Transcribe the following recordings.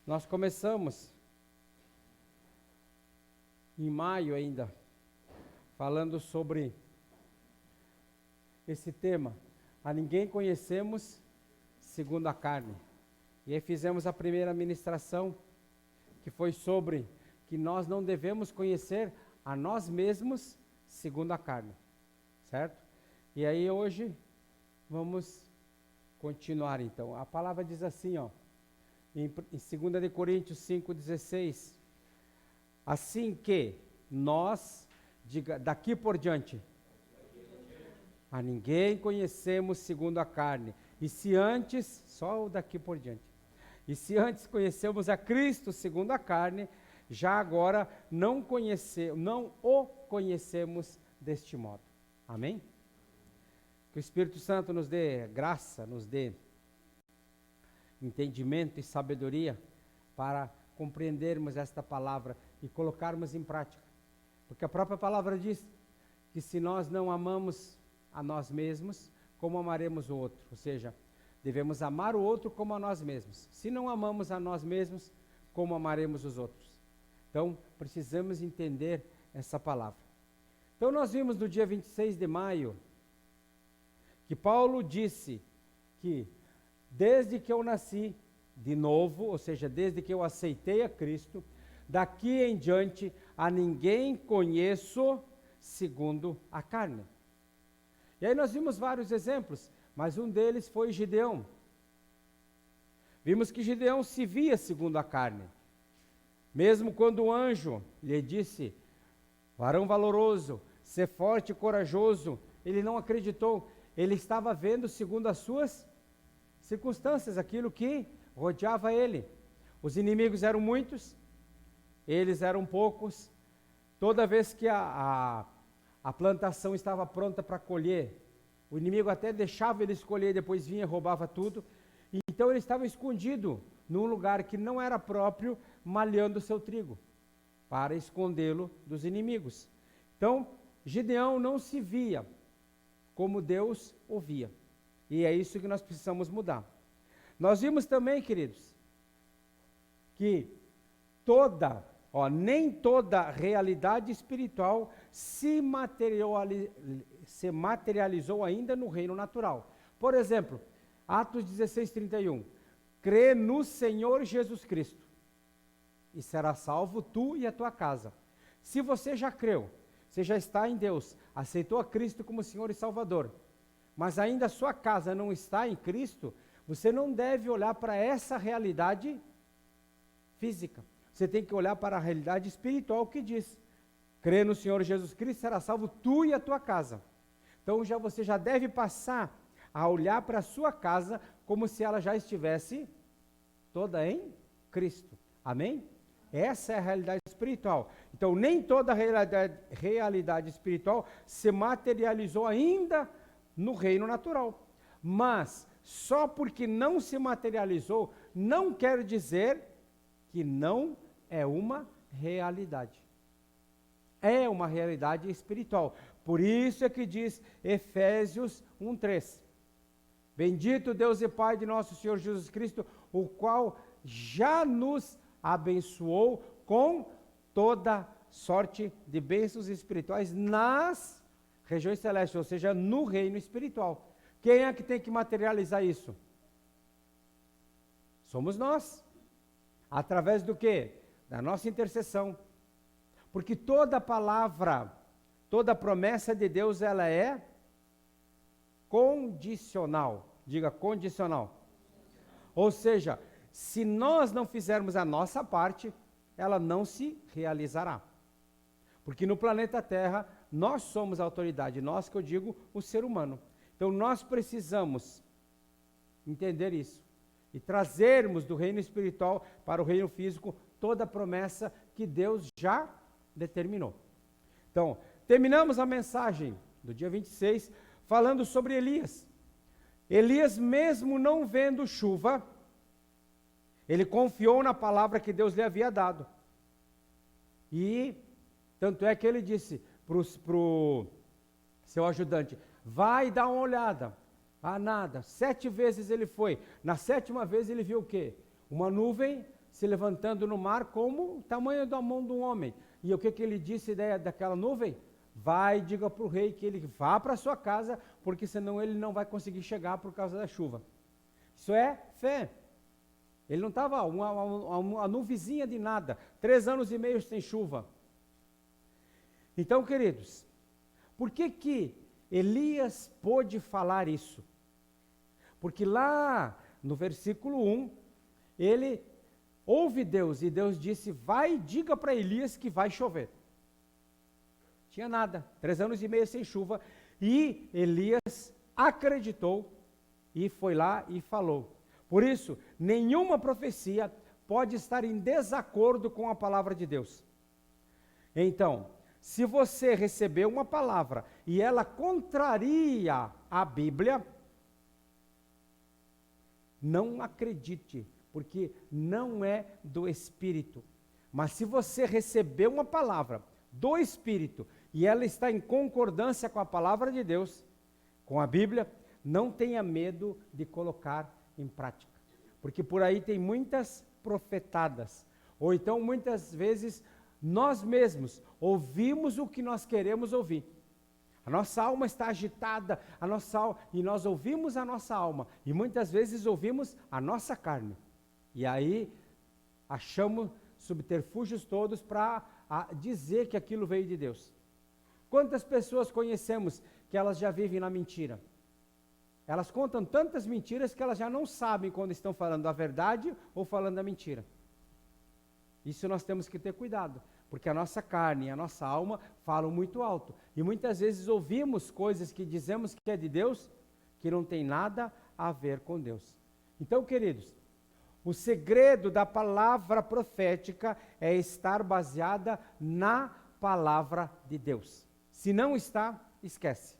Nós começamos em maio ainda, falando sobre esse tema. A ninguém conhecemos segundo a carne. E aí fizemos a primeira ministração, que foi sobre que nós não devemos conhecer a nós mesmos segundo a carne, certo? E aí hoje vamos continuar então. A palavra diz assim, ó, em 2 de Coríntios 5,16, assim que nós, daqui por diante, a ninguém conhecemos segundo a carne, e se antes, só o daqui por diante, e se antes conhecemos a Cristo segundo a carne, já agora não o conhecemos deste modo. Amém? Que o Espírito Santo nos dê graça, nos dê entendimento e sabedoria para compreendermos esta palavra e colocarmos em prática. Porque a própria palavra diz que se nós não amamos a nós mesmos, como amaremos o outro? Ou seja, devemos amar o outro como a nós mesmos. Se não amamos a nós mesmos, como amaremos os outros? Então, precisamos entender essa palavra. Então, nós vimos no dia 26 de maio, que Paulo disse que desde que eu nasci de novo, ou seja, desde que eu aceitei a Cristo, daqui em diante a ninguém conheço segundo a carne. E aí nós vimos vários exemplos, mas um deles foi Gideão. Vimos que Gideão se via segundo a carne. Mesmo quando o anjo lhe disse, varão valoroso, ser forte e corajoso, ele não acreditou. Ele estava vendo segundo as suas circunstâncias, aquilo que rodeava ele. Os inimigos eram muitos, eles eram poucos. Toda vez que a plantação estava pronta para colher, o inimigo até deixava ele escolher, depois vinha e roubava tudo. Então ele estava escondido num lugar que não era próprio, malhando o seu trigo, para escondê-lo dos inimigos. Então, Gideão não se via como Deus o via. E é isso que nós precisamos mudar. Nós vimos também, queridos, que nem toda realidade espiritual se materializou ainda no reino natural. Por exemplo, Atos 16:31, crê no Senhor Jesus Cristo e será salvo tu e a tua casa. Se você já creu, você já está em Deus, aceitou a Cristo como Senhor e Salvador, mas ainda a sua casa não está em Cristo, você não deve olhar para essa realidade física. Você tem que olhar para a realidade espiritual que diz, crê no Senhor Jesus Cristo, será salvo tu e a tua casa. Então você já deve passar a olhar para a sua casa como se ela já estivesse toda em Cristo. Amém? Essa é a realidade espiritual. Então nem toda a realidade espiritual se materializou ainda no reino natural. Mas só porque não se materializou, não quer dizer que não é uma realidade. É uma realidade espiritual. Por isso é que diz Efésios 1:3. Bendito Deus e Pai de nosso Senhor Jesus Cristo, o qual já nos abençoou com toda sorte de bênçãos espirituais nas regiões celestes, ou seja, no reino espiritual. Quem é que tem que materializar isso? Somos nós. Através do quê? Da nossa intercessão. Porque toda palavra, toda promessa de Deus, ela é condicional. Diga condicional. Ou seja, se nós não fizermos a nossa parte, ela não se realizará. Porque no planeta Terra, nós somos a autoridade, nós que eu digo, o ser humano. Então nós precisamos entender isso e trazermos do reino espiritual para o reino físico toda a promessa que Deus já determinou. Então, terminamos a mensagem do dia 26 falando sobre Elias. Elias, mesmo não vendo chuva, ele confiou na palavra que Deus lhe havia dado. E tanto é que ele disse para o seu ajudante, vai dar uma olhada. Ah, nada. 7 vezes ele foi. Na 7ª vez ele viu o quê? Uma nuvem se levantando no mar como o tamanho da mão de um homem. E o que ele disse daquela nuvem? Vai, diga para o rei que ele vá para a sua casa, porque senão ele não vai conseguir chegar por causa da chuva. Isso é fé. Ele não estava uma nuvezinha de nada, 3 anos e meio sem chuva. Então, queridos, por que Elias pôde falar isso? Porque lá no versículo 1, ele ouve Deus, e Deus disse, vai e diga para Elias que vai chover. Tinha nada, 3 anos e meio sem chuva, e Elias acreditou, e foi lá e falou. Por isso, nenhuma profecia pode estar em desacordo com a palavra de Deus. Então, se você receber uma palavra, e ela contraria a Bíblia, não acredite, porque não é do Espírito. Mas se você receber uma palavra do Espírito e ela está em concordância com a palavra de Deus, com a Bíblia, não tenha medo de colocar em prática. Porque por aí tem muitas profetadas, ou então muitas vezes nós mesmos ouvimos o que nós queremos ouvir. A nossa alma está agitada, e nós ouvimos a nossa alma, e muitas vezes ouvimos a nossa carne. E aí achamos subterfúgios todos para dizer que aquilo veio de Deus. Quantas pessoas conhecemos que elas já vivem na mentira? Elas contam tantas mentiras que elas já não sabem quando estão falando a verdade ou falando a mentira. Isso nós temos que ter cuidado, porque a nossa carne e a nossa alma falam muito alto. E muitas vezes ouvimos coisas que dizemos que é de Deus, que não tem nada a ver com Deus. Então, queridos, o segredo da palavra profética é estar baseada na palavra de Deus. Se não está, esquece.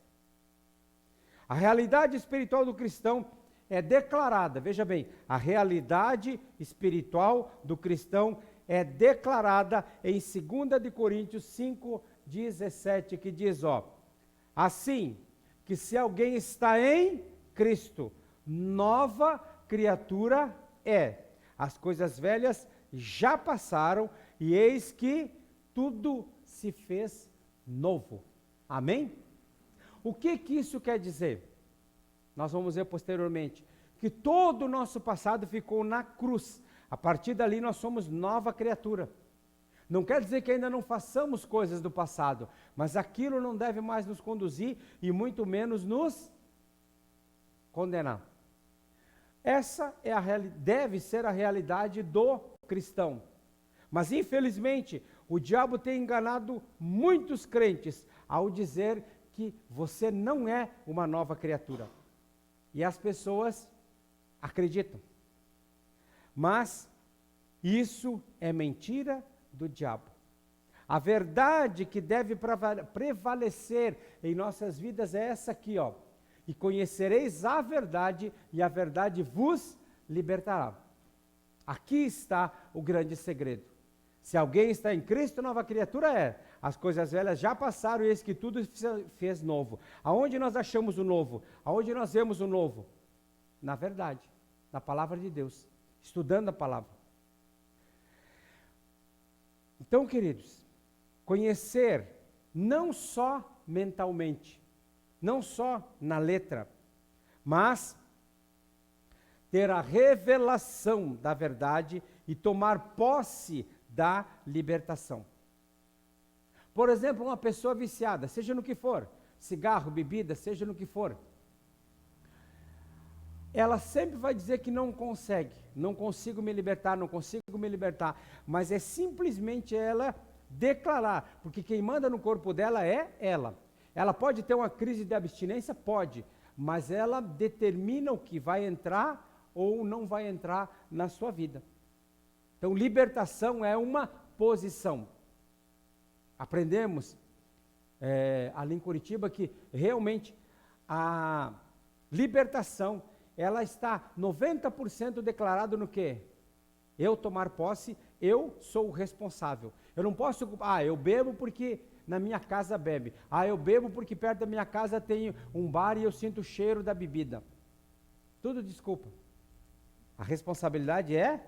A realidade espiritual do cristão é declarada, veja bem, a realidade espiritual do cristão é declarada em 2 de Coríntios 5:17, que diz, assim, que se alguém está em Cristo, nova criatura é. As coisas velhas já passaram e eis que tudo se fez novo. Amém? O que isso quer dizer? Nós vamos ver posteriormente que todo o nosso passado ficou na cruz. A partir dali nós somos nova criatura. Não quer dizer que ainda não façamos coisas do passado, mas aquilo não deve mais nos conduzir e muito menos nos condenar. Essa deve ser a realidade do cristão. Mas infelizmente, o diabo tem enganado muitos crentes ao dizer que você não é uma nova criatura. E as pessoas acreditam. Mas isso é mentira do diabo. A verdade que deve prevalecer em nossas vidas é essa aqui, E conhecereis a verdade, e a verdade vos libertará. Aqui está o grande segredo. Se alguém está em Cristo, nova criatura é. As coisas velhas já passaram e eis que tudo se fez novo. Aonde nós achamos o novo? Aonde nós vemos o novo? Na verdade, na palavra de Deus, estudando a palavra. Então, queridos, conhecer não só mentalmente, não só na letra, mas ter a revelação da verdade e tomar posse da libertação. Por exemplo, uma pessoa viciada, seja no que for, cigarro, bebida, seja no que for, ela sempre vai dizer que não consegue, não consigo me libertar, mas é simplesmente ela declarar, porque quem manda no corpo dela é ela. Ela pode ter uma crise de abstinência? Pode, mas ela determina o que vai entrar ou não vai entrar na sua vida. Então, libertação é uma posição. Aprendemos ali em Curitiba que realmente a libertação, ela está 90% declarado no quê? Eu tomar posse, eu sou o responsável. Eu não posso, eu bebo porque na minha casa bebe. Eu bebo porque perto da minha casa tem um bar e eu sinto o cheiro da bebida. Tudo desculpa. A responsabilidade é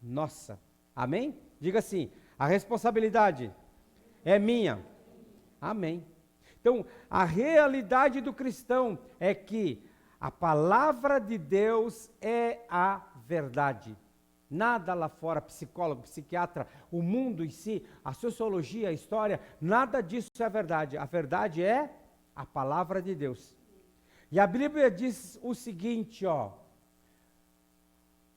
nossa. Amém? Diga assim, a responsabilidade é minha. Amém. Então, a realidade do cristão é que a palavra de Deus é a verdade. Nada lá fora, psicólogo, psiquiatra, o mundo em si, a sociologia, a história, nada disso é verdade. A verdade é a palavra de Deus. E a Bíblia diz o seguinte, ó: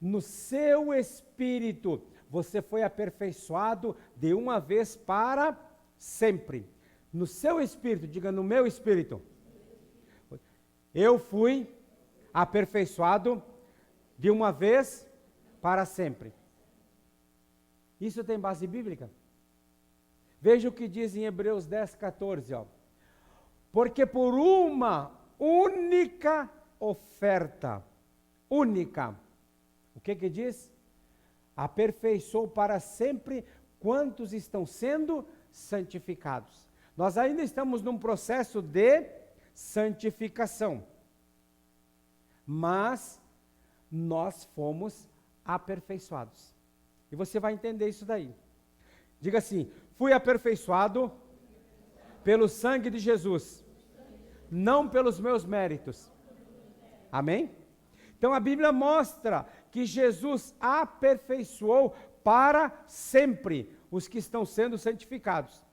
no seu espírito você foi aperfeiçoado de uma vez para sempre. No seu espírito, diga no meu espírito. Eu fui aperfeiçoado de uma vez para sempre. Isso tem base bíblica? Veja o que diz em Hebreus 10, 14, ó. Porque por uma única oferta, única, o que diz? Aperfeiçoou para sempre quantos estão sendo santificados. Nós ainda estamos num processo de santificação, mas nós fomos aperfeiçoados. E você vai entender isso daí. Diga assim: fui aperfeiçoado pelo sangue de Jesus, não pelos meus méritos. Amém? Então a Bíblia mostra que Jesus aperfeiçoou para sempre os que estão sendo santificados.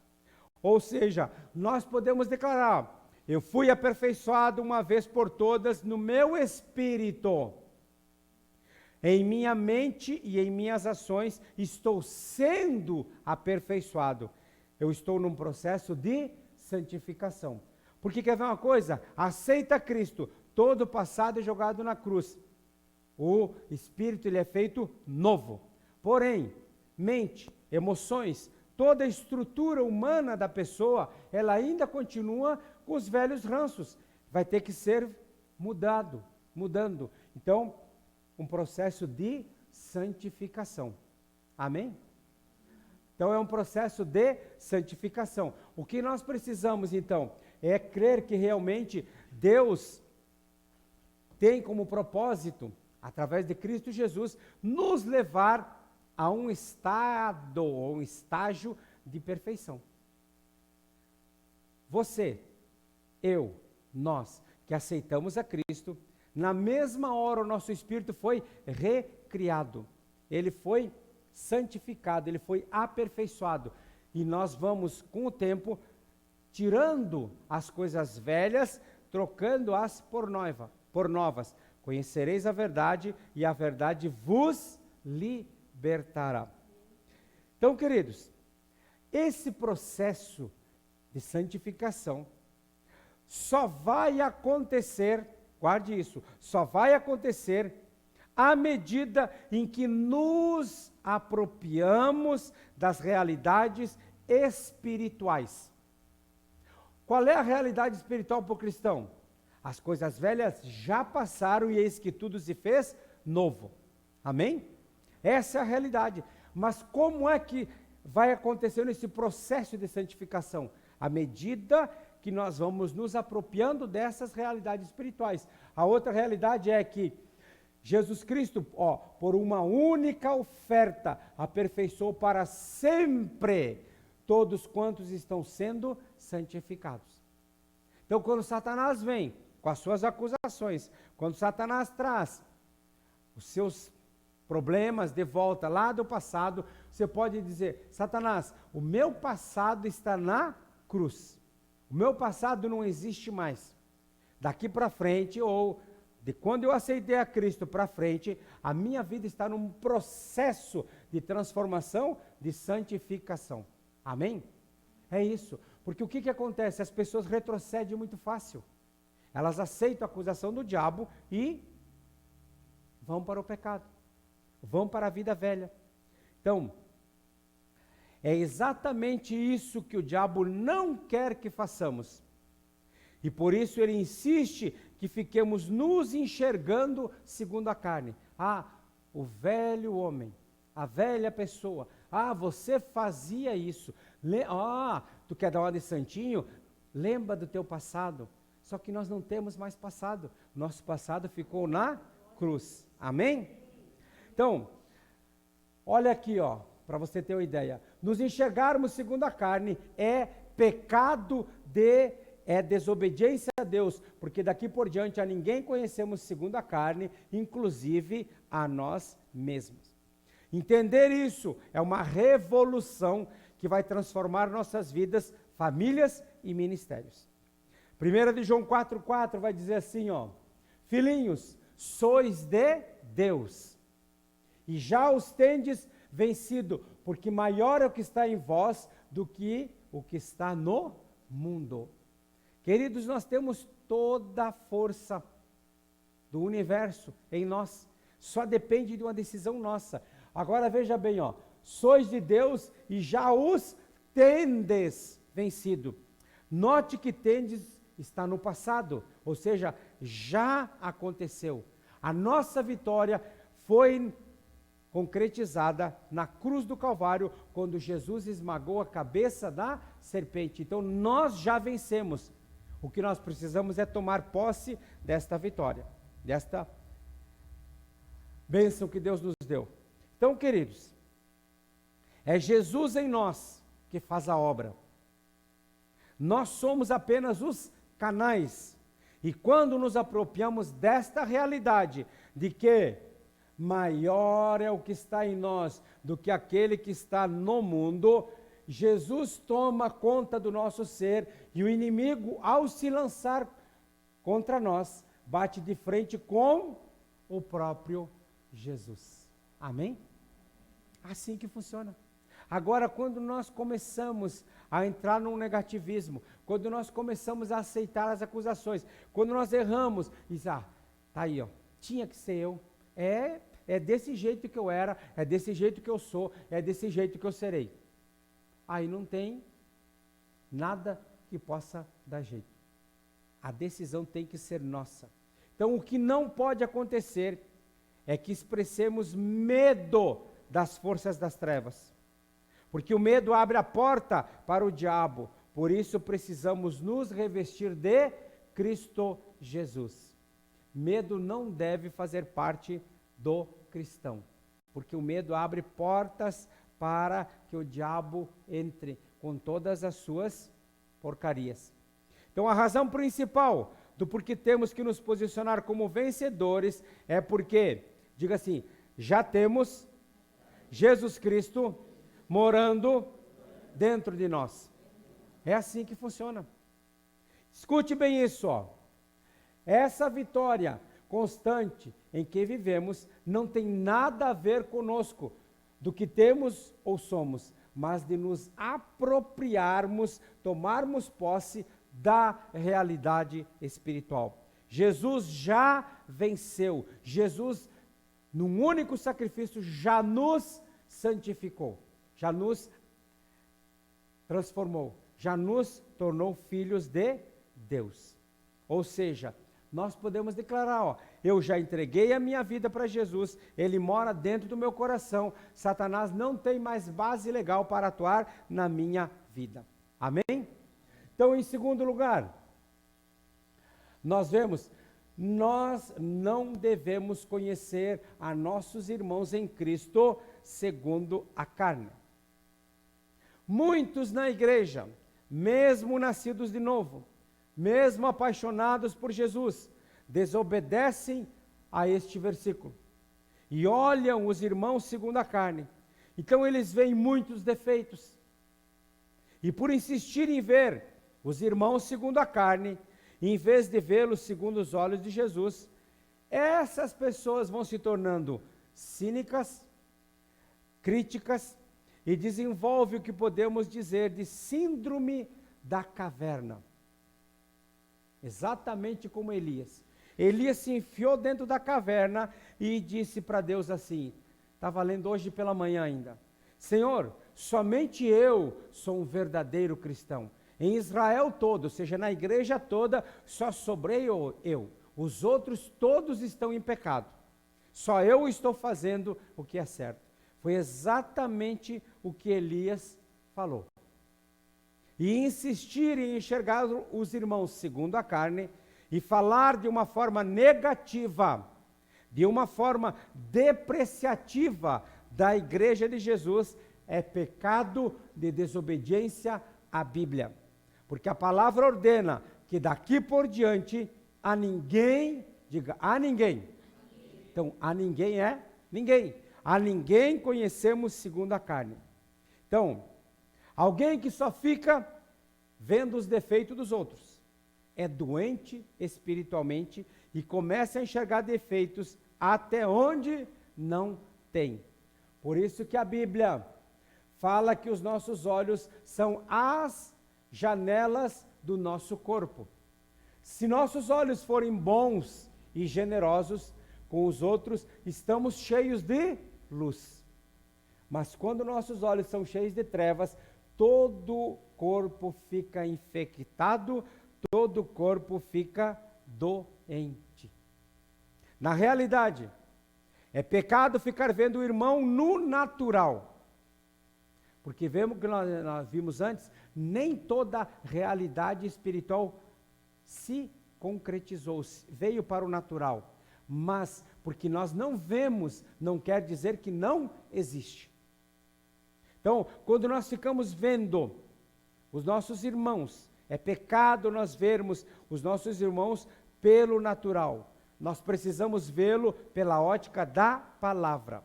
Ou seja, nós podemos declarar: eu fui aperfeiçoado uma vez por todas no meu espírito. Em minha mente e em minhas ações estou sendo aperfeiçoado. Eu estou num processo de santificação. Porque quer ver uma coisa? Aceita Cristo, todo o passado é jogado na cruz. O espírito ele é feito novo. Porém, mente, emoções, toda a estrutura humana da pessoa, ela ainda continua com os velhos ranços. Vai ter que ser mudando. Então, um processo de santificação. Amém? Então é um processo de santificação. O que nós precisamos então é crer que realmente Deus tem como propósito, através de Cristo Jesus, nos levar a um estado ou um estágio de perfeição. Você, eu, nós que aceitamos a Cristo, na mesma hora o nosso espírito foi recriado, ele foi santificado, ele foi aperfeiçoado. E nós vamos, com o tempo, tirando as coisas velhas, trocando-as por novas. Conhecereis a verdade e a verdade vos libertará. Então, queridos, esse processo de santificação só vai acontecer, guarde isso, só vai acontecer à medida em que nos apropriamos das realidades espirituais. Qual é a realidade espiritual para o cristão? As coisas velhas já passaram e eis que tudo se fez novo. Amém? Essa é a realidade. Mas como é que vai acontecer esse processo de santificação? À medida que nós vamos nos apropriando dessas realidades espirituais. A outra realidade é que Jesus Cristo, por uma única oferta, aperfeiçoou para sempre todos quantos estão sendo santificados. Então, quando Satanás vem com as suas acusações, quando Satanás traz os seus problemas de volta lá do passado, você pode dizer: Satanás, o meu passado está na cruz. O meu passado não existe mais. Daqui para frente, ou de quando eu aceitei a Cristo para frente, a minha vida está num processo de transformação, de santificação. Amém? É isso. Porque o que acontece? As pessoas retrocedem muito fácil. Elas aceitam a acusação do diabo e vão para o pecado. Vão para a vida velha. Então, é exatamente isso que o diabo não quer que façamos. E por isso ele insiste que fiquemos nos enxergando segundo a carne. O velho homem, a velha pessoa. Você fazia isso. Tu quer dar uma de santinho? Lembra do teu passado. Só que nós não temos mais passado. Nosso passado ficou na cruz. Amém? Então, olha aqui, ó, para você ter uma ideia. Nos enxergarmos segundo a carne é pecado é desobediência a Deus, porque daqui por diante a ninguém conhecemos segundo a carne, inclusive a nós mesmos. Entender isso é uma revolução que vai transformar nossas vidas, famílias e ministérios. 1 de João 4,4 vai dizer assim, ó: filhinhos, sois de Deus, e já os tendes vencido, porque maior é o que está em vós do que o que está no mundo. Queridos, nós temos toda a força do universo em nós, só depende de uma decisão nossa. Agora veja bem, ó, sois de Deus e já os tendes vencido. Note que tendes está no passado, ou seja, já aconteceu. A nossa vitória foi concretizada na cruz do Calvário, quando Jesus esmagou a cabeça da serpente. Então nós já vencemos. O que nós precisamos é tomar posse desta vitória, desta bênção que Deus nos deu. Então, queridos, é Jesus em nós que faz a obra. Nós somos apenas os canais. E quando nos apropriamos desta realidade, de que maior é o que está em nós do que aquele que está no mundo, Jesus toma conta do nosso ser e o inimigo, ao se lançar contra nós, bate de frente com o próprio Jesus. Amém? Assim que funciona. Agora, quando nós começamos a entrar num negativismo, quando nós começamos a aceitar as acusações, quando nós erramos, diz, tá aí, ó, tinha que ser eu, é desse jeito que eu era, é desse jeito que eu sou, é desse jeito que eu serei. Aí não tem nada que possa dar jeito. A decisão tem que ser nossa. Então, o que não pode acontecer é que expressemos medo das forças das trevas. Porque o medo abre a porta para o diabo. Por isso precisamos nos revestir de Cristo Jesus. Medo não deve fazer parte do cristão. Porque o medo abre portas para que o diabo entre com todas as suas porcarias. Então a razão principal do porquê temos que nos posicionar como vencedores é porque, diga assim, já temos Jesus Cristo morando dentro de nós. É assim que funciona. Escute bem isso, ó. Essa vitória constante em que vivemos não tem nada a ver conosco, do que temos ou somos, mas de nos apropriarmos, tomarmos posse da realidade espiritual. Jesus já venceu. Jesus, num único sacrifício, já nos santificou, já nos transformou, já nos tornou filhos de Deus. Ou seja, nós podemos declarar, ó, eu já entreguei a minha vida para Jesus, Ele mora dentro do meu coração, Satanás não tem mais base legal para atuar na minha vida. Amém? Então, em segundo lugar, nós vemos, nós não devemos conhecer a nossos irmãos em Cristo segundo a carne. Muitos na igreja, mesmo nascidos de novo, mesmo apaixonados por Jesus, desobedecem a este versículo e olham os irmãos segundo a carne. Então eles veem muitos defeitos e, por insistir em ver os irmãos segundo a carne, em vez de vê-los segundo os olhos de Jesus, essas pessoas vão se tornando cínicas, críticas e desenvolvem o que podemos dizer de síndrome da caverna. Exatamente como Elias. Elias se enfiou dentro da caverna e disse para Deus assim, estava lendo hoje pela manhã ainda, Senhor, somente eu sou um verdadeiro cristão. Em Israel todo, ou seja, na igreja toda, só sobrei eu. Os outros todos estão em pecado. Só eu estou fazendo o que é certo. Foi exatamente o que Elias falou. E insistir em enxergar os irmãos segundo a carne e falar de uma forma negativa, de uma forma depreciativa da Igreja de Jesus é pecado de desobediência à Bíblia. Porque a palavra ordena que daqui por diante a ninguém, diga, a ninguém. Então, a ninguém é ninguém. A ninguém conhecemos segundo a carne. Então, alguém que só fica vendo os defeitos dos outros é doente espiritualmente e começa a enxergar defeitos até onde não tem. Por isso que a Bíblia fala que os nossos olhos são as janelas do nosso corpo. Se nossos olhos forem bons e generosos com os outros, estamos cheios de luz. Mas quando nossos olhos são cheios de trevas, todo o corpo fica infectado, todo o corpo fica doente. Na realidade, é pecado ficar vendo o irmão no natural. Porque vemos que nós vimos antes, nem toda realidade espiritual se concretizou, veio para o natural. Mas, porque nós não vemos, não quer dizer que não existe. Então, quando nós ficamos vendo os nossos irmãos, é pecado nós vermos os nossos irmãos pelo natural. Nós precisamos vê-lo pela ótica da palavra.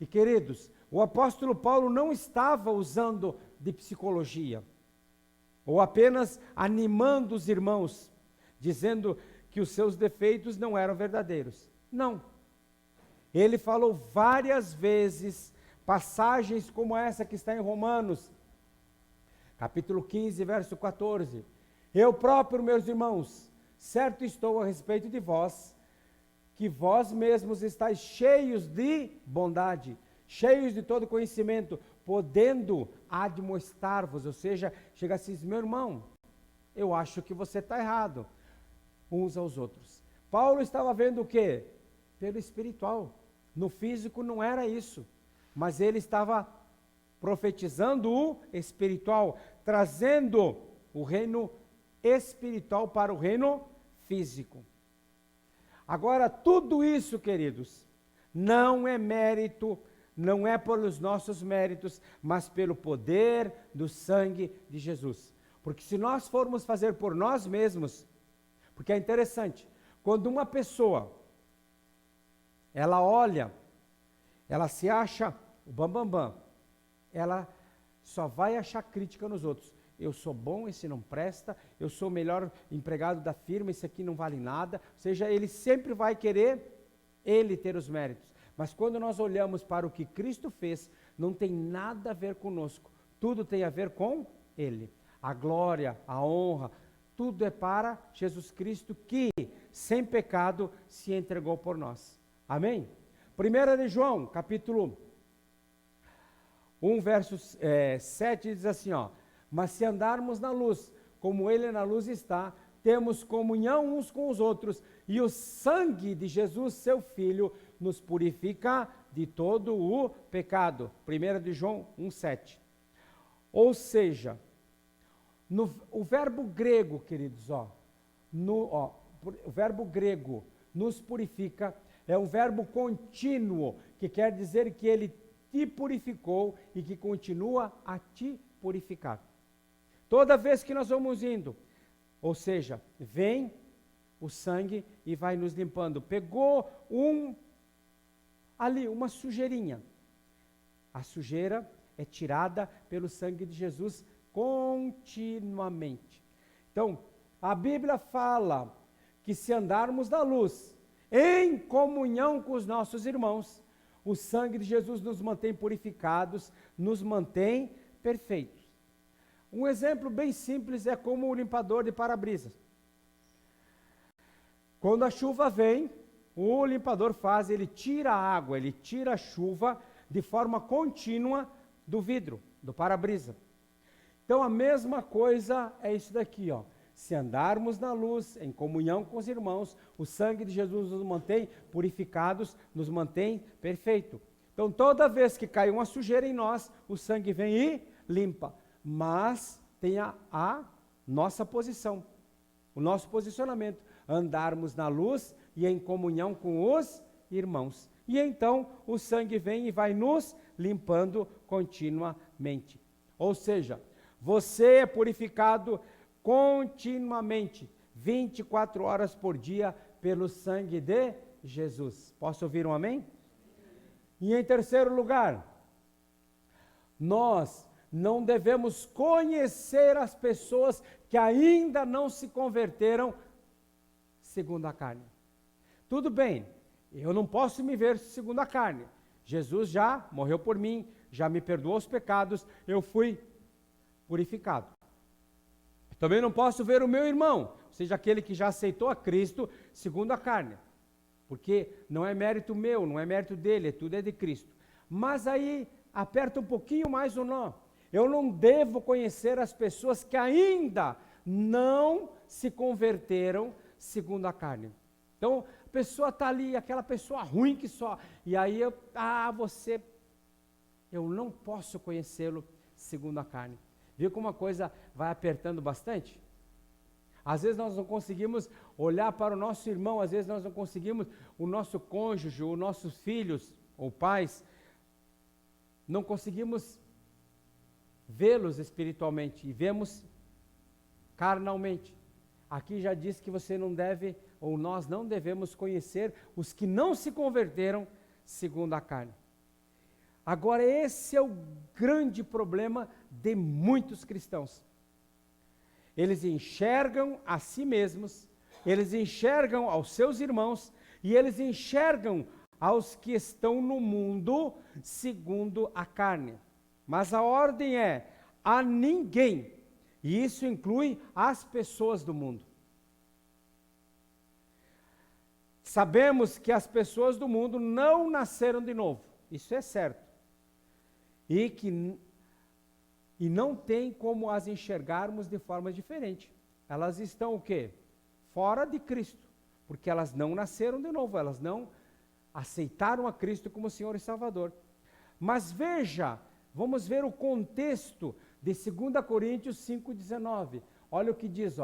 E queridos, o apóstolo Paulo não estava usando de psicologia, ou apenas animando os irmãos, dizendo que os seus defeitos não eram verdadeiros. Não. Ele falou várias vezes, passagens como essa que está em Romanos, capítulo 15, verso 14. Eu próprio, meus irmãos, certo estou a respeito de vós, que vós mesmos estáis cheios de bondade, cheios de todo conhecimento, podendo admoestar-vos, ou seja, chega assim, meu irmão, eu acho que você está errado, uns aos outros. Paulo estava vendo o quê? Pelo espiritual. No físico não era isso, mas ele estava profetizando o espiritual, trazendo o reino espiritual para o reino físico. Agora, tudo isso, queridos, não é mérito, não é pelos nossos méritos, mas pelo poder do sangue de Jesus. Porque se nós formos fazer por nós mesmos, porque é interessante, quando uma pessoa, ela olha, ela se acha o bambambam, ela só vai achar crítica nos outros. Eu sou bom, esse não presta, eu sou o melhor empregado da firma, esse aqui não vale nada. Ou seja, ele sempre vai querer ele ter os méritos. Mas quando nós olhamos para o que Cristo fez, não tem nada a ver conosco. Tudo tem a ver com Ele. A glória, a honra, tudo é para Jesus Cristo que, sem pecado, se entregou por nós. Amém? 1 de João, capítulo 1, verso 7, diz assim, ó. Mas se andarmos na luz, como Ele na luz está, temos comunhão uns com os outros, e o sangue de Jesus, seu Filho, nos purifica de todo o pecado. 1 de João 1,7. Ou seja, o verbo grego, queridos, o verbo grego nos purifica, é um verbo contínuo, que quer dizer que Ele te purificou e que continua a te purificar. Toda vez que nós vamos indo, ou seja, vem o sangue e vai nos limpando. Pegou ali uma sujeirinha. A sujeira é tirada pelo sangue de Jesus continuamente. Então, a Bíblia fala que se andarmos na luz, em comunhão com os nossos irmãos, o sangue de Jesus nos mantém purificados, nos mantém perfeitos. Um exemplo bem simples é como o limpador de para-brisas. Quando a chuva vem, o limpador ele tira a água, ele tira a chuva de forma contínua do vidro, do para-brisa. Então a mesma coisa é isso daqui, ó. Se andarmos na luz, em comunhão com os irmãos, o sangue de Jesus nos mantém purificados, nos mantém perfeito. Então toda vez que cai uma sujeira em nós, o sangue vem e limpa. Mas tem a nossa posição, o nosso posicionamento, andarmos na luz e em comunhão com os irmãos. e então o sangue vem e vai nos limpando continuamente. Ou seja, você é purificado continuamente, 24 horas por dia, pelo sangue de Jesus. Posso ouvir um amém? E em terceiro lugar, nós não devemos conhecer as pessoas que ainda não se converteram segundo a carne. Tudo bem, eu não posso me ver segundo a carne. Jesus já morreu por mim, já me perdoou os pecados, eu fui purificado. Também não posso ver o meu irmão, ou seja, aquele que já aceitou a Cristo segundo a carne. Porque não é mérito meu, não é mérito dele, tudo é de Cristo. Mas aí, aperta um pouquinho mais o nó. Eu não devo conhecer as pessoas que ainda não se converteram segundo a carne. Então, a pessoa está ali, aquela pessoa ruim que só. E aí, eu não posso conhecê-lo segundo a carne. Viu como a coisa vai apertando bastante? Às vezes nós não conseguimos olhar para o nosso irmão, às vezes nós não conseguimos, o nosso cônjuge, os nossos filhos ou pais, não conseguimos vê-los espiritualmente e vemos carnalmente. Aqui já diz que você não deve, ou nós não devemos conhecer os que não se converteram segundo a carne. Agora, esse é o grande problema de muitos cristãos. Eles enxergam a si mesmos, eles enxergam aos seus irmãos e eles enxergam aos que estão no mundo segundo a carne. Mas a ordem é a ninguém, e isso inclui as pessoas do mundo. Sabemos que as pessoas do mundo não nasceram de novo, isso é certo. E não tem como as enxergarmos de forma diferente. Elas estão o quê? Fora de Cristo, porque elas não nasceram de novo, elas não aceitaram a Cristo como Senhor e Salvador. Mas veja, vamos ver o contexto de 2 Coríntios 5,19. Olha o que diz,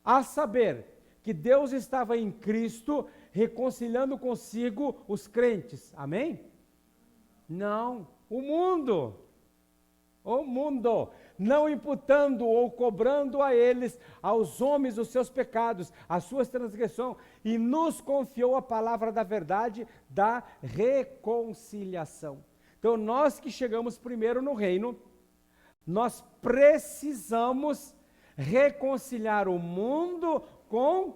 a saber, que Deus estava em Cristo reconciliando consigo os crentes. Amém? Não, o mundo, não imputando ou cobrando a eles, aos homens, os seus pecados, as suas transgressões, e nos confiou a palavra da verdade, da reconciliação. Então, nós que chegamos primeiro no reino, nós precisamos reconciliar o mundo com...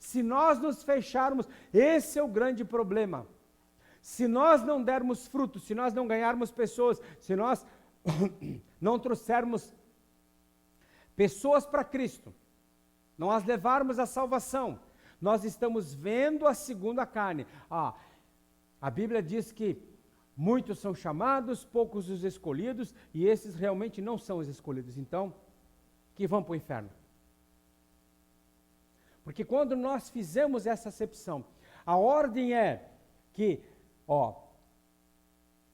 Se nós nos fecharmos, esse é o grande problema. Se nós não dermos fruto, se nós não ganharmos pessoas, se nós não trouxermos pessoas para Cristo, não as levarmos à salvação, nós estamos vendo a segunda carne. A Bíblia diz que muitos são chamados, poucos os escolhidos, e esses realmente não são os escolhidos, então, que vão para o inferno. Porque quando nós fizemos essa acepção, a ordem é que,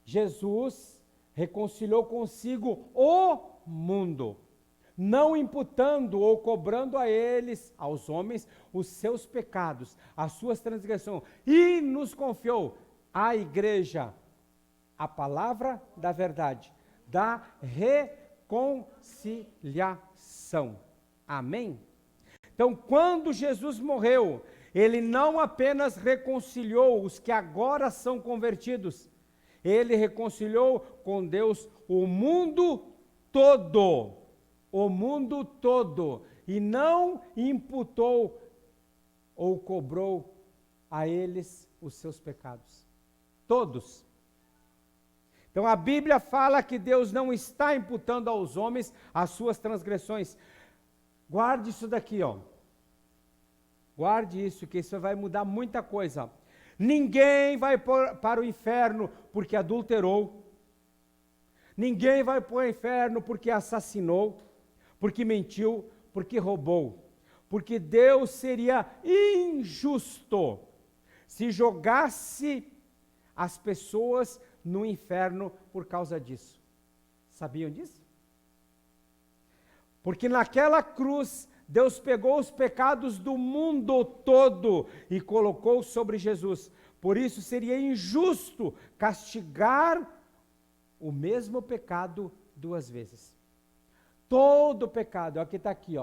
Jesus reconciliou consigo o mundo, não imputando ou cobrando a eles, aos homens, os seus pecados, as suas transgressões, e nos confiou à igreja a palavra da verdade, da reconciliação. Amém? Então, quando Jesus morreu, ele não apenas reconciliou os que agora são convertidos, ele reconciliou com Deus o mundo todo, e não imputou ou cobrou a eles os seus pecados. Todos. Então a Bíblia fala que Deus não está imputando aos homens as suas transgressões. Guarde isso daqui, Guarde isso, que isso vai mudar muita coisa. Ninguém vai para o inferno porque adulterou. Ninguém vai para o inferno porque assassinou, porque mentiu, porque roubou. Porque Deus seria injusto se jogasse as pessoas no inferno por causa disso. Sabiam disso? Porque naquela cruz, Deus pegou os pecados do mundo todo e colocou sobre Jesus, Por isso seria injusto castigar o mesmo pecado duas vezes. Todo pecado, aqui está aqui,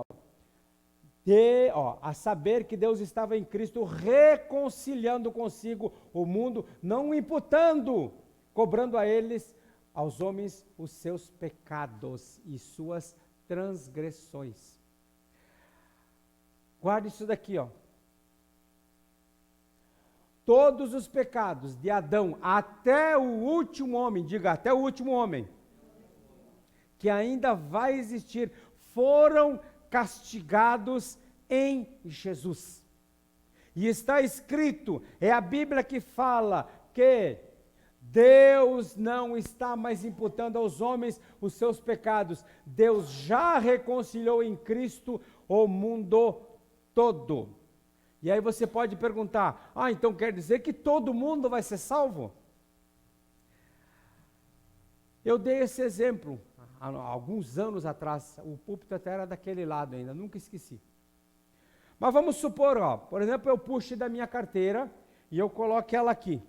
a saber que Deus estava em Cristo reconciliando consigo o mundo, não imputando, cobrando a eles, aos homens, os seus pecados e suas transgressões. Guarde isso daqui, Todos os pecados de Adão até o último homem, diga, até o último homem, que ainda vai existir, foram castigados em Jesus. E está escrito, é a Bíblia que fala que Deus não está mais imputando aos homens os seus pecados. Deus já reconciliou em Cristo o mundo todo. E aí você pode perguntar, então quer dizer que todo mundo vai ser salvo? Eu dei esse exemplo há alguns anos atrás, o púlpito até era daquele lado ainda, nunca esqueci. Mas vamos supor, por exemplo, eu puxe da minha carteira e eu coloque ela aqui.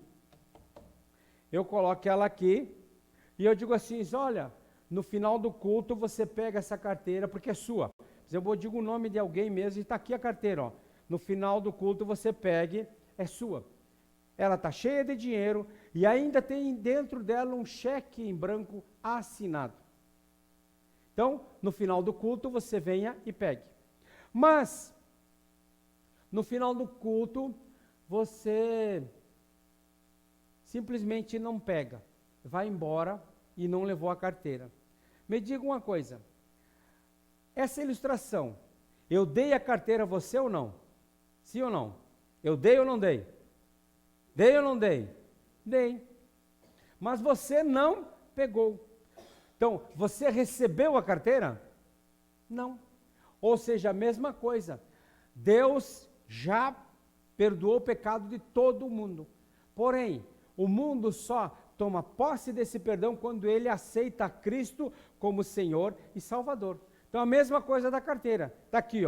E eu digo assim, olha, no final do culto você pega essa carteira, porque é sua. Eu digo o nome de alguém mesmo e está aqui a carteira, No final do culto você pegue, é sua. Ela está cheia de dinheiro e ainda tem dentro dela um cheque em branco assinado. Então, no final do culto você venha e pegue. Mas, no final do culto, você simplesmente não pega, vai embora e não levou a carteira. Me diga uma coisa, essa ilustração, eu dei a carteira a você ou não? Sim ou não? Eu dei ou não dei? Dei ou não dei? Dei. Mas você não pegou. Então, você recebeu a carteira? Não. Ou seja, a mesma coisa. Deus já perdoou o pecado de todo mundo. Porém, o mundo só toma posse desse perdão quando ele aceita Cristo como Senhor e Salvador. Então, a mesma coisa da carteira. Está aqui,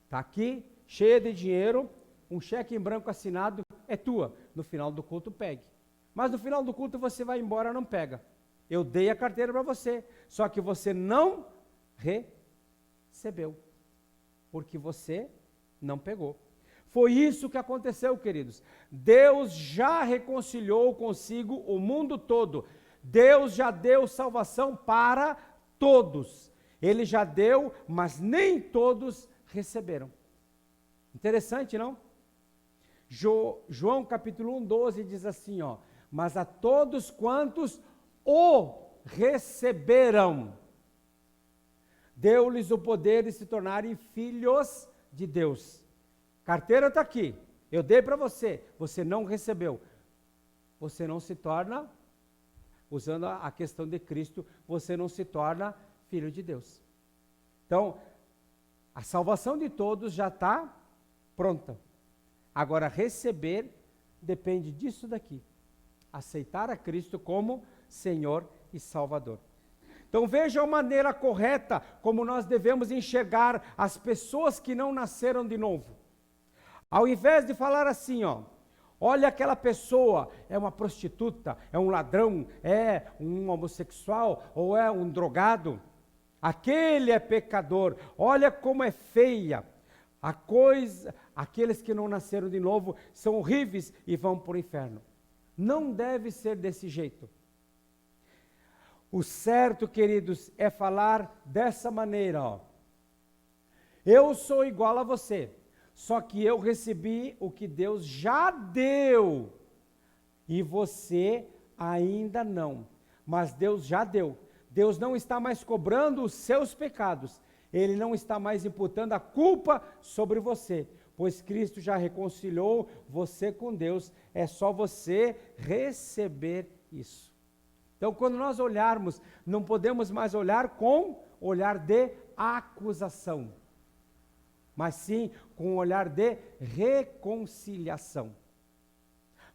Está aqui, cheia de dinheiro, um cheque em branco assinado, é tua. No final do culto, pegue. Mas no final do culto você vai embora, não pega. Eu dei a carteira para você, só que você não recebeu, porque você não pegou. Foi isso que aconteceu, queridos. Deus já reconciliou consigo o mundo todo. Deus já deu salvação para todos. Ele já deu, mas nem todos receberam. Interessante, não? João capítulo 1, 12 diz assim, mas a todos quantos o receberam, deu-lhes o poder de se tornarem filhos de Deus. Carteira está aqui, eu dei para você, você não recebeu. Você não se torna, usando a questão de Cristo, você não se torna filho de Deus. Então, a salvação de todos já está pronta. Agora, receber depende disso daqui. Aceitar a Cristo como Senhor e Salvador. Então veja a maneira correta como nós devemos enxergar as pessoas que não nasceram de novo. Ao invés de falar assim, olha aquela pessoa, é uma prostituta, é um ladrão, é um homossexual ou é um drogado. Aquele é pecador, olha como é feia. Aqueles que não nasceram de novo são horríveis e vão para o inferno. Não deve ser desse jeito. O certo, queridos, é falar dessa maneira, Eu sou igual a você, só que eu recebi o que Deus já deu, e você ainda não, mas Deus já deu. Deus não está mais cobrando os seus pecados, Ele não está mais imputando a culpa sobre você, pois Cristo já reconciliou você com Deus, é só você receber isso. Então, quando nós olharmos, não podemos mais olhar com olhar de acusação, mas sim com um olhar de reconciliação.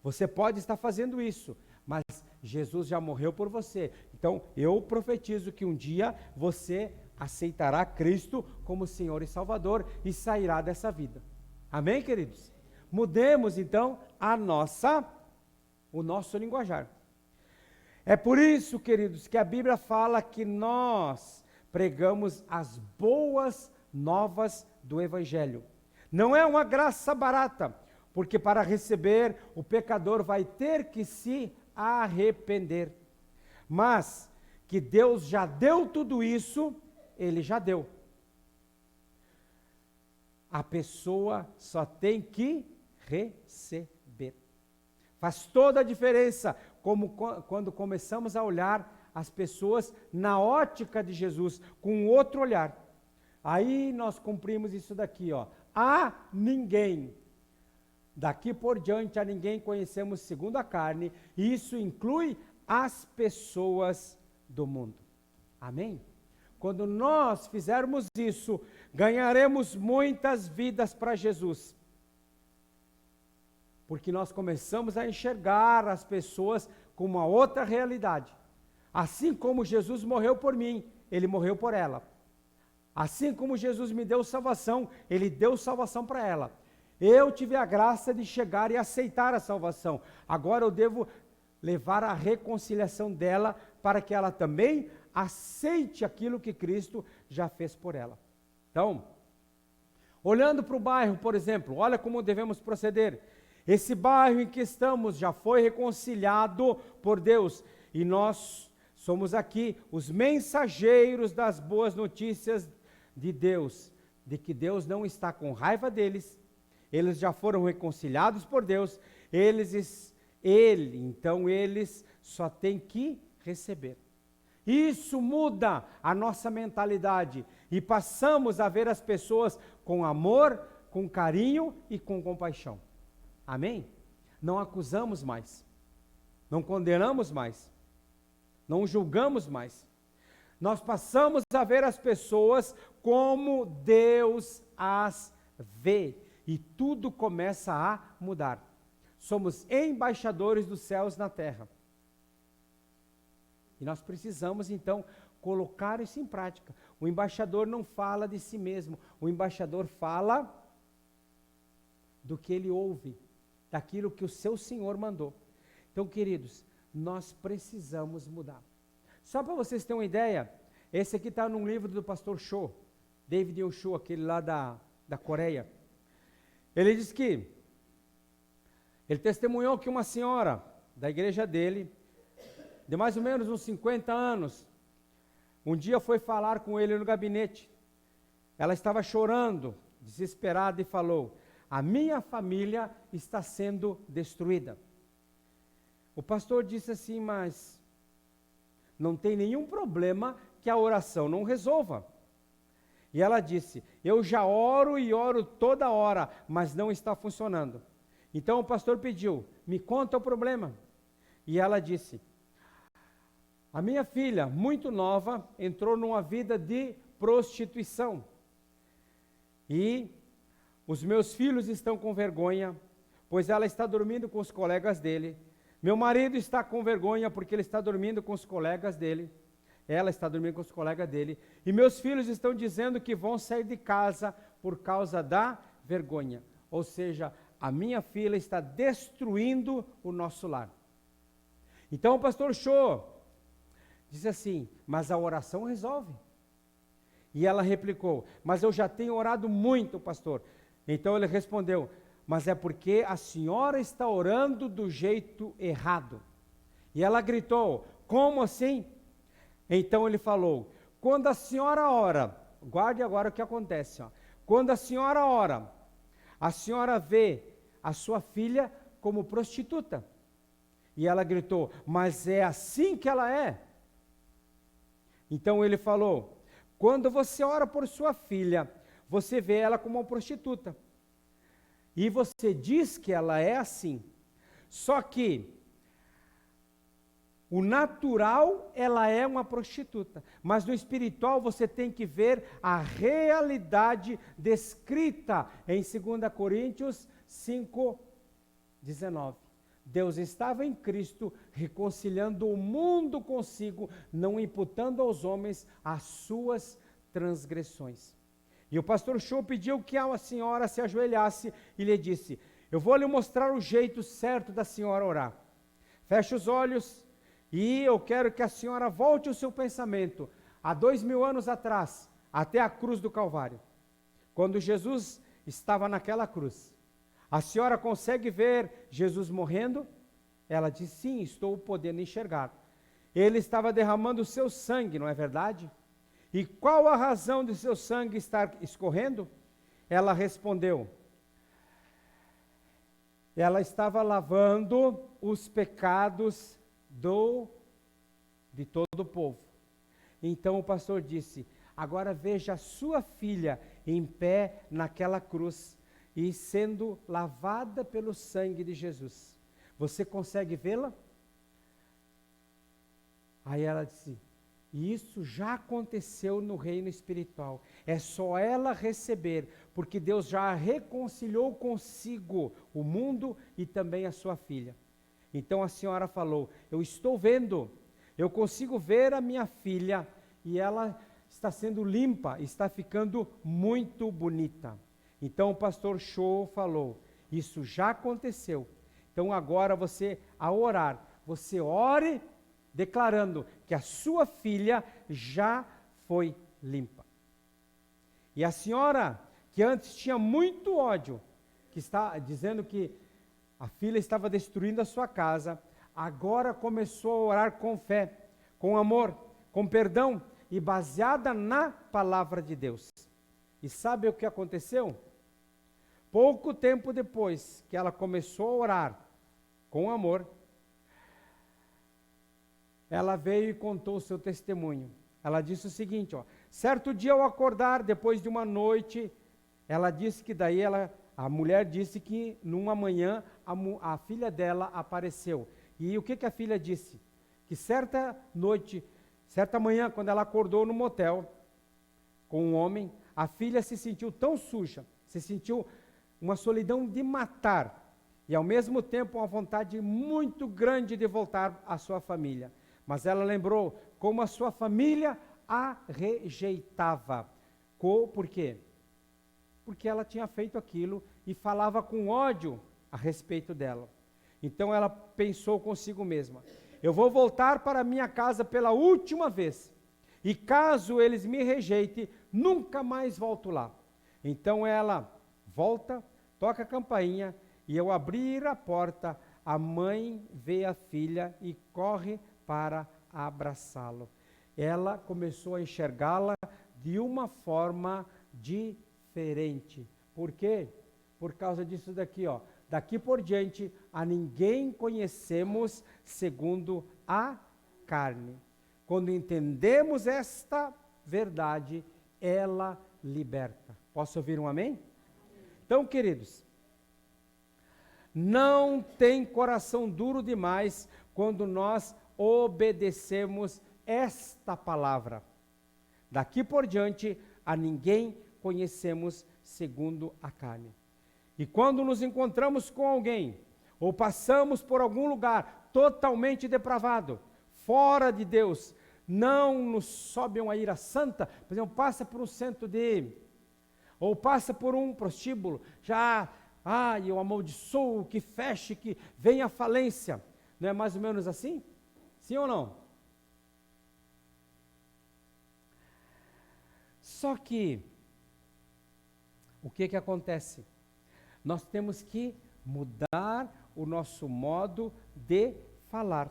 Você pode estar fazendo isso, mas Jesus já morreu por você. Então, eu profetizo que um dia você aceitará Cristo como Senhor e Salvador e sairá dessa vida. Amém, queridos? Mudemos, então, a nossa o nosso linguajar. É por isso, queridos, que a Bíblia fala que nós pregamos as boas novas do Evangelho. Não é uma graça barata, porque para receber o pecador vai ter que se arrepender. Mas que Deus já deu tudo isso, Ele já deu. A pessoa só tem que receber. Faz toda a diferença quando começamos a olhar as pessoas na ótica de Jesus, com outro olhar. Aí nós cumprimos isso daqui, ó. A ninguém, daqui por diante a ninguém conhecemos segundo a carne, e isso inclui as pessoas do mundo. Amém? Quando nós fizermos isso, ganharemos muitas vidas para Jesus. Porque nós começamos a enxergar as pessoas com uma outra realidade. Assim como Jesus morreu por mim, Ele morreu por ela. Assim como Jesus me deu salvação, Ele deu salvação para ela. Eu tive a graça de chegar e aceitar a salvação. Agora eu devo levar a reconciliação dela para que ela também aceite aquilo que Cristo já fez por ela. Então, olhando para o bairro, por exemplo, olha como devemos proceder. Esse bairro em que estamos já foi reconciliado por Deus e nós somos aqui os mensageiros das boas notícias de Deus, de que Deus não está com raiva deles, eles já foram reconciliados por Deus, então eles só têm que receber. Isso muda a nossa mentalidade e passamos a ver as pessoas com amor, com carinho e com compaixão. Amém? Não acusamos mais, não condenamos mais, não julgamos mais. Nós passamos a ver as pessoas como Deus as vê e tudo começa a mudar. Somos embaixadores dos céus na terra. E nós precisamos então colocar isso em prática. O embaixador não fala de si mesmo, o embaixador fala do que ele ouve, daquilo que o seu Senhor mandou. Então, queridos, nós precisamos mudar. Só para vocês terem uma ideia, esse aqui está num livro do pastor Cho, David Cho, aquele lá da Coreia. Ele diz que ele testemunhou que uma senhora da igreja dele, de mais ou menos uns 50 anos, um dia foi falar com ele no gabinete. Ela estava chorando, desesperada, e falou: a minha família está sendo destruída. O pastor disse assim: mas não tem nenhum problema que a oração não resolva. E ela disse: eu já oro e oro toda hora, mas não está funcionando. Então o pastor pediu: me conta o problema. E ela disse: a minha filha, muito nova, entrou numa vida de prostituição. E os meus filhos estão com vergonha, pois ela está dormindo com os colegas dele. Meu marido está com vergonha porque ele está dormindo com os colegas dele. Ela está dormindo com os colegas dele. E meus filhos estão dizendo que vão sair de casa por causa da vergonha. Ou seja, a minha filha está destruindo o nosso lar. Então o pastor Cho disse assim: mas a oração resolve. E ela replicou: mas eu já tenho orado muito, pastor. Então ele respondeu: mas é porque a senhora está orando do jeito errado. E ela gritou: como assim? Então ele falou: quando a senhora ora, guarde agora o que acontece, ó. Quando a senhora vê a sua filha como prostituta. E ela gritou: mas é assim que ela é? Então ele falou: quando você ora por sua filha, você vê ela como uma prostituta. E você diz que ela é assim. Só que o natural, ela é uma prostituta. Mas no espiritual você tem que ver a realidade descrita em 2 Coríntios 5:19. Deus estava em Cristo reconciliando o mundo consigo, não imputando aos homens as suas transgressões. E o pastor Cho pediu que a senhora se ajoelhasse e lhe disse: eu vou lhe mostrar o jeito certo da senhora orar. feche os olhos e eu quero que a senhora volte o seu pensamento há 2000 anos atrás, até a cruz do Calvário. Quando Jesus estava naquela cruz, a senhora consegue ver Jesus morrendo? Ela disse, sim, estou podendo enxergar. Ele estava derramando o seu sangue, não é verdade? E qual a razão de seu sangue estar escorrendo? Ela respondeu, ela estava lavando os pecados de todo o povo. Então o pastor disse, agora veja a sua filha em pé naquela cruz e sendo lavada pelo sangue de Jesus. Você consegue vê-la? Aí ela disse, isso já aconteceu no reino espiritual. É só ela receber, porque Deus já reconciliou consigo o mundo e também a sua filha. Então a senhora falou, eu estou vendo, eu consigo ver a minha filha e ela está sendo limpa, está ficando muito bonita. Então o pastor Cho falou, isso já aconteceu. Então agora você, ao orar, você ore declarando que a sua filha já foi limpa. E a senhora, que antes tinha muito ódio, que está dizendo que a filha estava destruindo a sua casa, agora começou a orar com fé, com amor, com perdão e baseada na palavra de Deus. E sabe o que aconteceu? Pouco tempo depois que ela começou a orar com amor, ela veio e contou o seu testemunho. Ela disse o seguinte, certo dia ao acordar, depois de uma noite, ela disse que daí a mulher disse que numa manhã a filha dela apareceu. E o que a filha disse? Que certa manhã, quando ela acordou no motel com um homem, a filha se sentiu tão suja, se sentiu uma solidão de matar, e ao mesmo tempo uma vontade muito grande de voltar à sua família. Mas ela lembrou como a sua família a rejeitava. Por quê? Porque ela tinha feito aquilo e falava com ódio a respeito dela. Então ela pensou consigo mesma, eu vou voltar para minha casa pela última vez, e caso eles me rejeitem, nunca mais volto lá. Então ela volta, toca a campainha, e ao abrir a porta, a mãe vê a filha e corre para abraçá-lo. Ela começou a enxergá-la de uma forma diferente. Por quê? Por causa disso daqui, daqui por diante, a ninguém conhecemos segundo a carne. Quando entendemos esta verdade, ela liberta. Posso ouvir um amém? Então, queridos, não tem coração duro demais quando nós obedecemos esta palavra. Daqui por diante, a ninguém conhecemos segundo a carne. E quando nos encontramos com alguém, ou passamos por algum lugar totalmente depravado, fora de Deus, não nos sobe uma ira santa, por exemplo, passa por um centro ou passa por um prostíbulo, eu amaldiçoo, que feche, que venha a falência. Não é mais ou menos assim? Sim ou não? Só que, o que acontece? Nós temos que mudar o nosso modo de falar.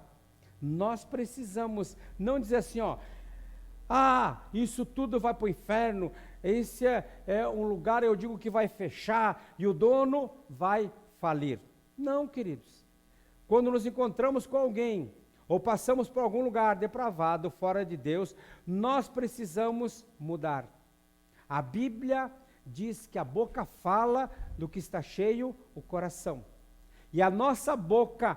Nós precisamos não dizer assim, isso tudo vai para o inferno, esse é um lugar, eu digo que vai fechar e o dono vai falir. Não, queridos. Quando nos encontramos com alguém, ou passamos por algum lugar depravado, fora de Deus, nós precisamos mudar. A Bíblia diz que a boca fala do que está cheio o coração. E a nossa boca,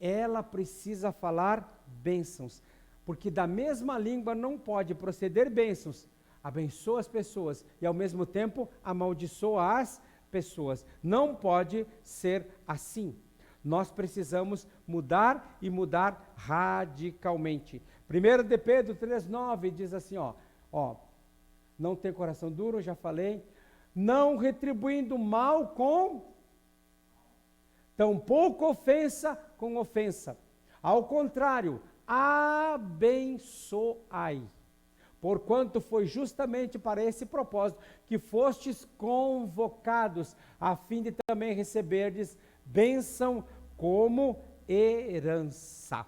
ela precisa falar bênçãos. Porque da mesma língua não pode proceder bênçãos. Abençoa as pessoas e ao mesmo tempo amaldiçoa as pessoas. Não pode ser assim. Nós precisamos mudar e mudar radicalmente. 1 de Pedro 3,9 diz assim, não tem coração duro, já falei, não retribuindo mal com tampouco ofensa com ofensa. Ao contrário, abençoai. Porquanto foi justamente para esse propósito que fostes convocados, a fim de também receberdes bênção como herança.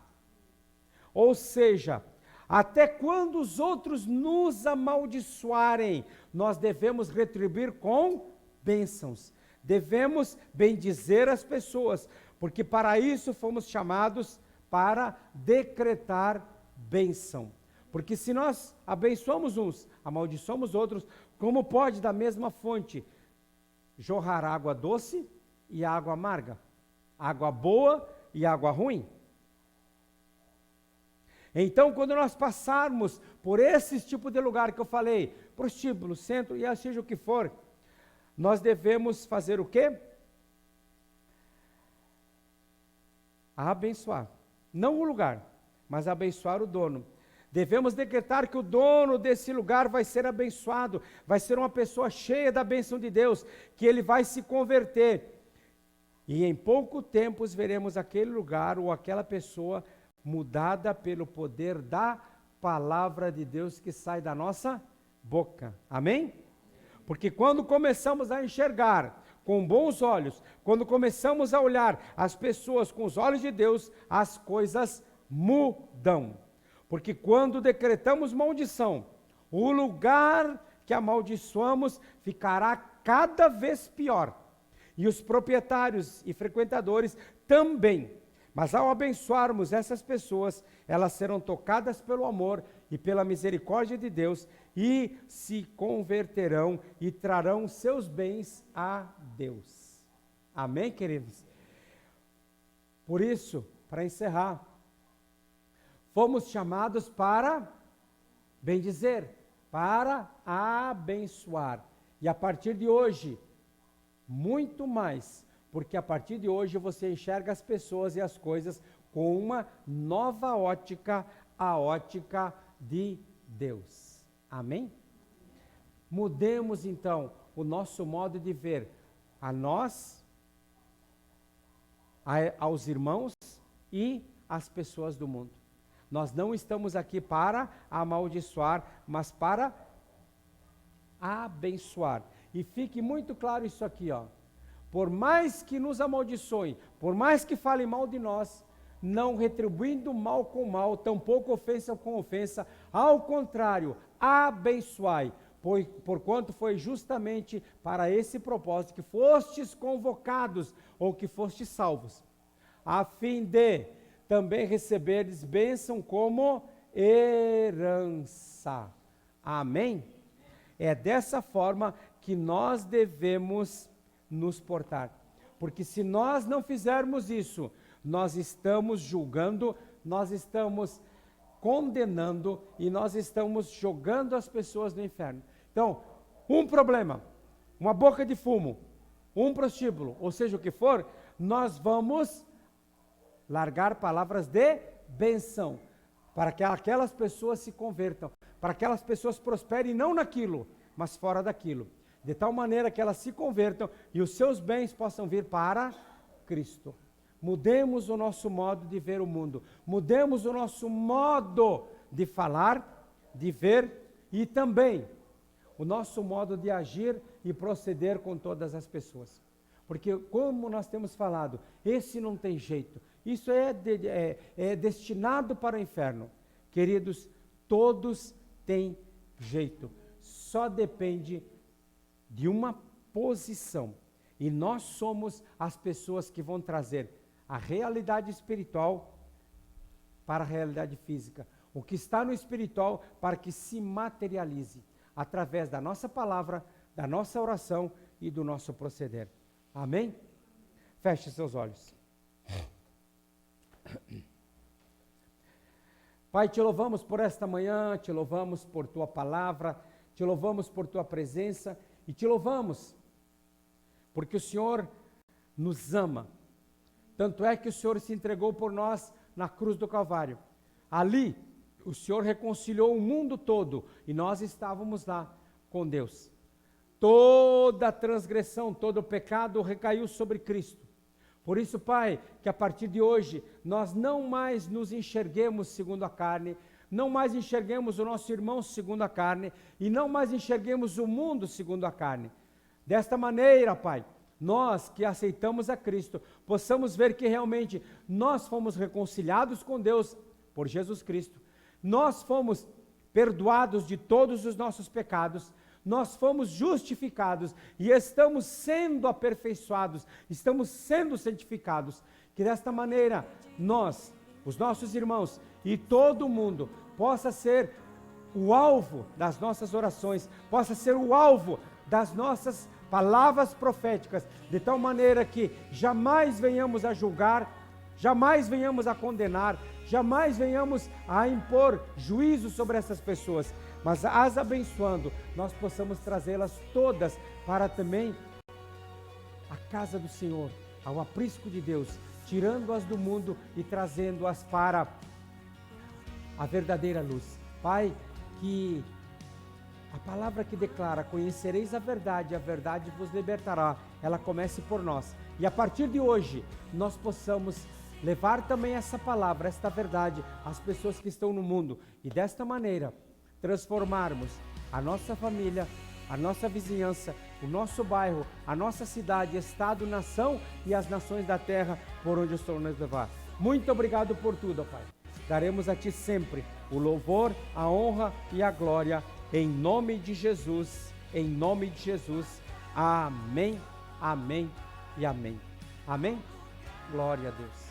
Ou seja, até quando os outros nos amaldiçoarem, nós devemos retribuir com bênçãos. Devemos bendizer as pessoas, porque para isso fomos chamados para decretar bênção. Porque se nós abençoamos uns, amaldiçoamos outros, como pode da mesma fonte jorrar água doce e água amarga? Água boa e água ruim? Então, quando nós passarmos por esse tipo de lugar que eu falei, prostíbulo, centro, e seja o que for, nós devemos fazer o quê? Abençoar. Não o lugar, mas abençoar o dono. Devemos decretar que o dono desse lugar vai ser abençoado, vai ser uma pessoa cheia da bênção de Deus, que ele vai se converter. E em pouco tempo veremos aquele lugar ou aquela pessoa mudada pelo poder da palavra de Deus que sai da nossa boca. Amém? Porque quando começamos a enxergar com bons olhos, quando começamos a olhar as pessoas com os olhos de Deus, as coisas mudam. Porque quando decretamos maldição, o lugar que amaldiçoamos ficará cada vez pior. E os proprietários e frequentadores também. Mas ao abençoarmos essas pessoas, elas serão tocadas pelo amor e pela misericórdia de Deus e se converterão e trarão seus bens a Deus. Amém, queridos? Por isso, para encerrar, fomos chamados para bendizer, para abençoar. E a partir de hoje, muito mais, porque a partir de hoje você enxerga as pessoas e as coisas com uma nova ótica, a ótica de Deus. Amém? Mudemos então o nosso modo de ver a nós, aos irmãos e às pessoas do mundo. Nós não estamos aqui para amaldiçoar, mas para abençoar. E fique muito claro isso aqui, ó. Por mais que nos amaldiçoem, por mais que falem mal de nós, não retribuindo mal com mal, tampouco ofensa com ofensa, ao contrário, abençoai, porquanto foi justamente para esse propósito que fostes convocados, ou que fostes salvos, a fim de também receberdes bênção como herança. Amém? É dessa forma que nós devemos nos portar. Porque se nós não fizermos isso, nós estamos julgando, nós estamos condenando e nós estamos jogando as pessoas no inferno. Então, um problema, uma boca de fumo, um prostíbulo, ou seja o que for, nós vamos largar palavras de bênção, para que aquelas pessoas se convertam, para que aquelas pessoas prosperem não naquilo, mas fora daquilo, de tal maneira que elas se convertam e os seus bens possam vir para Cristo. Mudemos o nosso modo de ver o mundo, mudemos o nosso modo de falar, de ver e também o nosso modo de agir e proceder com todas as pessoas. Porque como nós temos falado, esse não tem jeito, isso é destinado para o inferno. Queridos, todos têm jeito, só depende de uma posição. E nós somos as pessoas que vão trazer a realidade espiritual para a realidade física. O que está no espiritual para que se materialize através da nossa palavra, da nossa oração e do nosso proceder. Amém? Feche seus olhos. Pai, te louvamos por esta manhã, te louvamos por tua palavra, te louvamos por tua presença e te louvamos porque o Senhor nos ama. Tanto é que o Senhor se entregou por nós na cruz do Calvário. Ali, o Senhor reconciliou o mundo todo e nós estávamos lá com Deus. Toda a transgressão, todo o pecado recaiu sobre Cristo. Por isso, Pai, que a partir de hoje nós não mais nos enxerguemos segundo a carne, não mais enxerguemos o nosso irmão segundo a carne e não mais enxerguemos o mundo segundo a carne. Desta maneira, Pai, nós que aceitamos a Cristo, possamos ver que realmente nós fomos reconciliados com Deus por Jesus Cristo. Nós fomos perdoados de todos os nossos pecados, nós fomos justificados e estamos sendo aperfeiçoados, estamos sendo santificados. Que desta maneira nós, os nossos irmãos e todo mundo possa ser o alvo das nossas orações, possa ser o alvo das nossas palavras proféticas, de tal maneira que jamais venhamos a julgar, jamais venhamos a condenar, jamais venhamos a impor juízo sobre essas pessoas, mas as abençoando, nós possamos trazê-las todas para também a casa do Senhor, ao aprisco de Deus, tirando-as do mundo e trazendo-as para a verdadeira luz. Pai, que a palavra que declara, conhecereis a verdade vos libertará, ela comece por nós. E a partir de hoje, nós possamos levar também essa palavra, esta verdade, às pessoas que estão no mundo. E desta maneira, transformarmos a nossa família, a nossa vizinhança, o nosso bairro, a nossa cidade, estado, nação e as nações da terra por onde o Senhor nos levar. Muito obrigado por tudo, Pai. Daremos a Ti sempre o louvor, a honra e a glória, em nome de Jesus, em nome de Jesus. Amém, amém e amém. Amém? Glória a Deus.